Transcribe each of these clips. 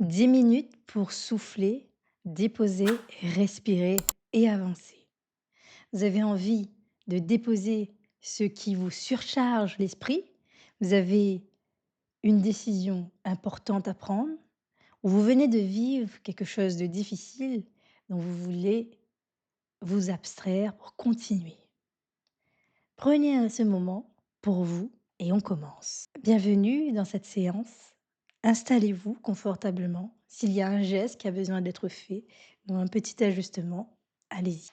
10 minutes pour souffler, déposer, respirer et avancer. Vous avez envie de déposer ce qui vous surcharge l'esprit. Vous avez une décision importante à prendre ou vous venez de vivre quelque chose de difficile dont vous voulez vous abstraire pour continuer. Prenez ce moment pour vous et on commence. Bienvenue dans cette séance. Installez-vous confortablement. S'il y a un geste qui a besoin d'être fait ou un petit ajustement, allez-y.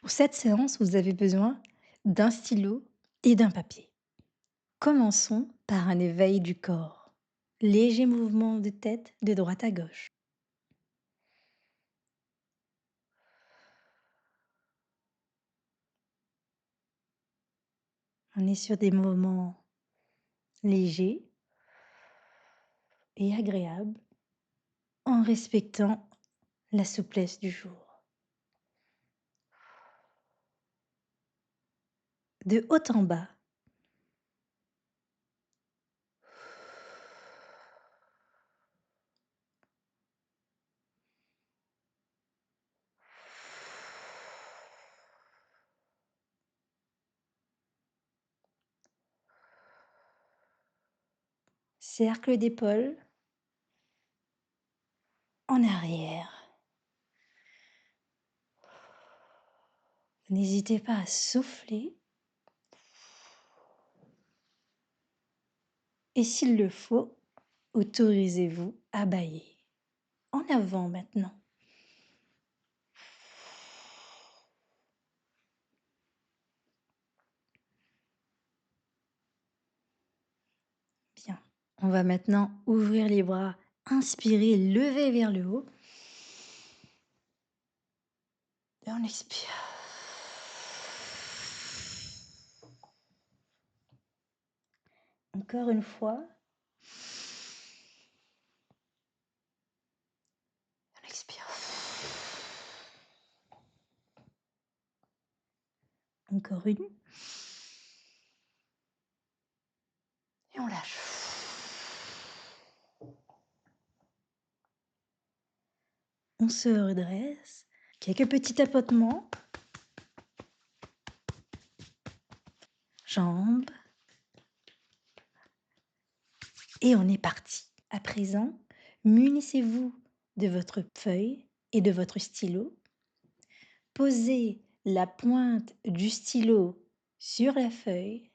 Pour cette séance, vous avez besoin d'un stylo et d'un papier. Commençons par un éveil du corps. Léger mouvement de tête de droite à gauche. On est sur des moments légers et agréables en respectant la souplesse du jour. De haut en bas, cercle d'épaule en arrière. N'hésitez pas à souffler et s'il le faut, autorisez-vous à bâiller. En avant maintenant. Bien. On va maintenant ouvrir les bras, inspirer, lever vers le haut. Et on expire. Encore une fois. On expire. Encore une. Et on lâche. On se redresse. Quelques petits tapotements. Jambes. Et on est parti. À présent, munissez-vous de votre feuille et de votre stylo. Posez la pointe du stylo sur la feuille.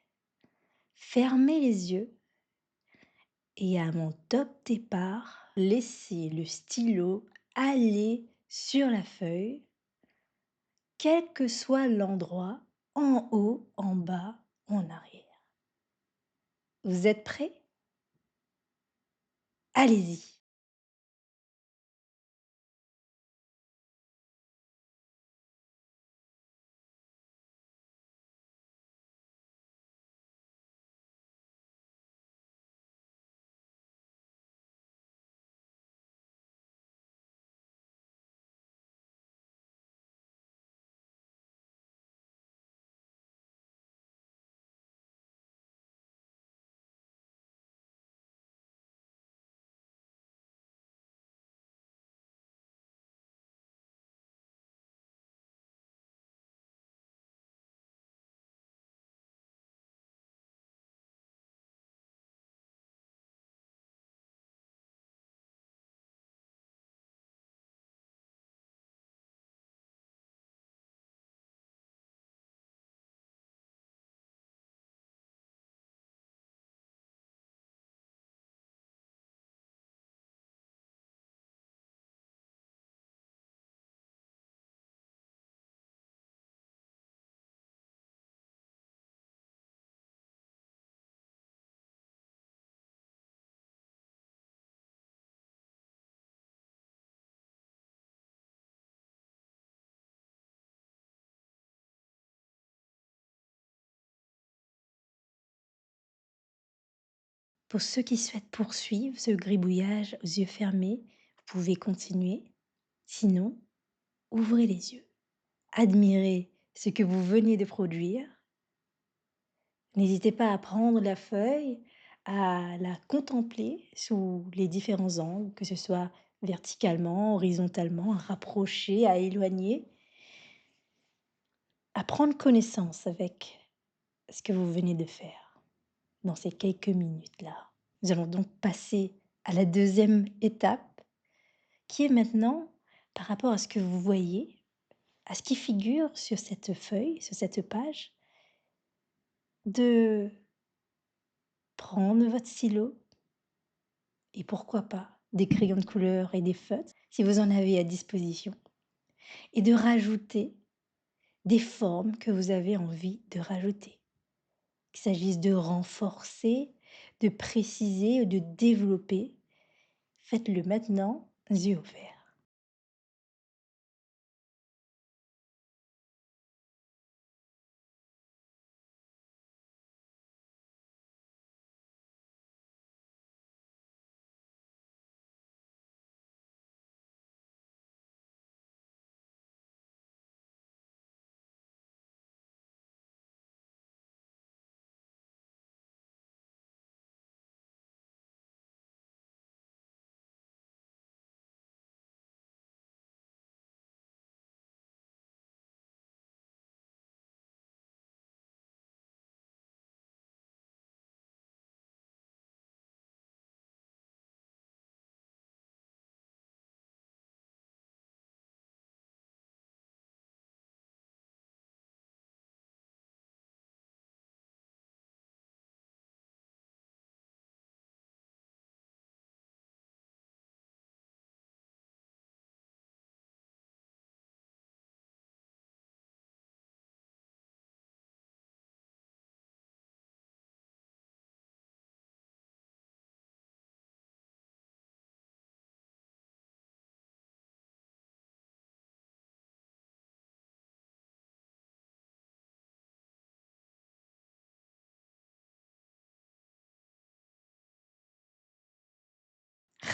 Fermez les yeux. Et à mon top départ, laissez le stylo aller sur la feuille, quel que soit l'endroit, en haut, en bas ou en arrière. Vous êtes prêts? Allez-y! Pour ceux qui souhaitent poursuivre ce gribouillage aux yeux fermés, vous pouvez continuer. Sinon, ouvrez les yeux. Admirez ce que vous venez de produire. N'hésitez pas à prendre la feuille, à la contempler sous les différents angles, que ce soit verticalement, horizontalement, à rapprocher, à éloigner, à prendre connaissance avec ce que vous venez de faire dans ces quelques minutes-là. Nous allons donc passer à la deuxième étape qui est maintenant, par rapport à ce que vous voyez, à ce qui figure sur cette feuille, sur cette page, de prendre votre stylo et pourquoi pas des crayons de couleur et des feutres, si vous en avez à disposition, et de rajouter des formes que vous avez envie de rajouter. Qu'il s'agisse de renforcer, de préciser ou de développer, faites-le maintenant, yeux ouverts.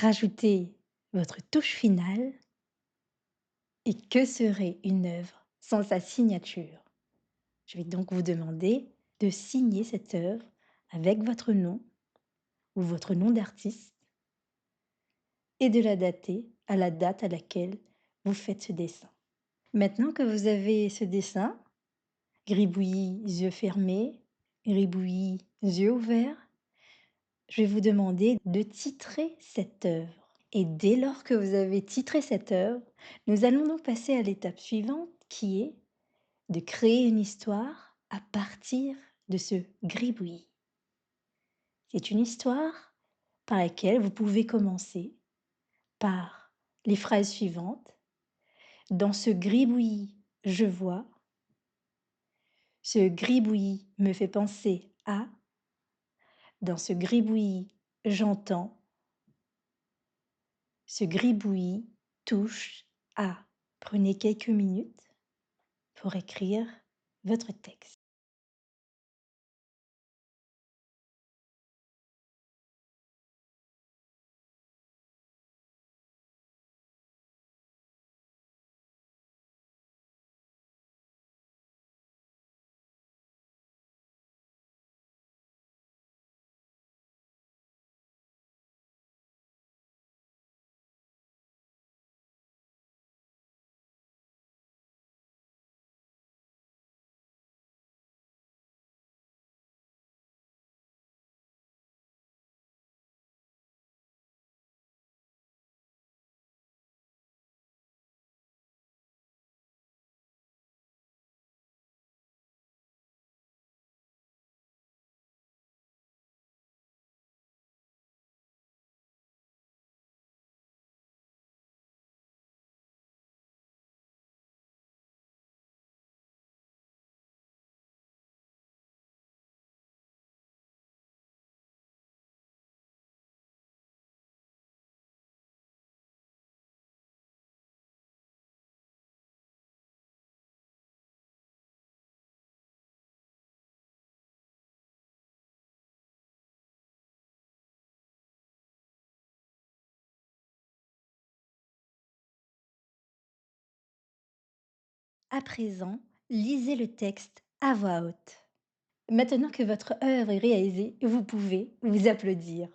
Rajoutez votre touche finale et que serait une œuvre sans sa signature? Je vais donc vous demander de signer cette œuvre avec votre nom ou votre nom d'artiste et de la dater à la date à laquelle vous faites ce dessin. Maintenant que vous avez ce dessin, gribouillis yeux fermés, gribouillis yeux ouverts, je vais vous demander de titrer cette œuvre. Et dès lors que vous avez titré cette œuvre, nous allons donc passer à l'étape suivante qui est de créer une histoire à partir de ce gribouillis. C'est une histoire par laquelle vous pouvez commencer par les phrases suivantes. Dans ce gribouillis, je vois. Ce gribouillis me fait penser à. Dans ce gribouillis, j'entends. Ce gribouillis touche à. Prenez quelques minutes pour écrire votre texte. À présent, lisez le texte à voix haute. Maintenant que votre œuvre est réalisée, vous pouvez vous applaudir.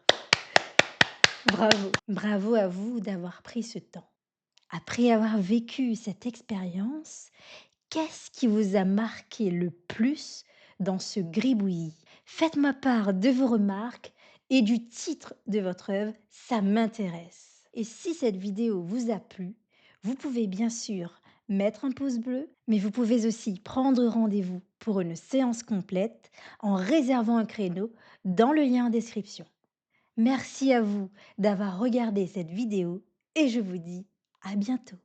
Bravo. Bravo à vous d'avoir pris ce temps. Après avoir vécu cette expérience, qu'est-ce qui vous a marqué le plus dans ce gribouillis? Faites-moi part de vos remarques et du titre de votre œuvre, ça m'intéresse. Et si cette vidéo vous a plu, vous pouvez bien sûr mettre un pouce bleu, mais vous pouvez aussi prendre rendez-vous pour une séance complète en réservant un créneau dans le lien en description. Merci à vous d'avoir regardé cette vidéo et je vous dis à bientôt.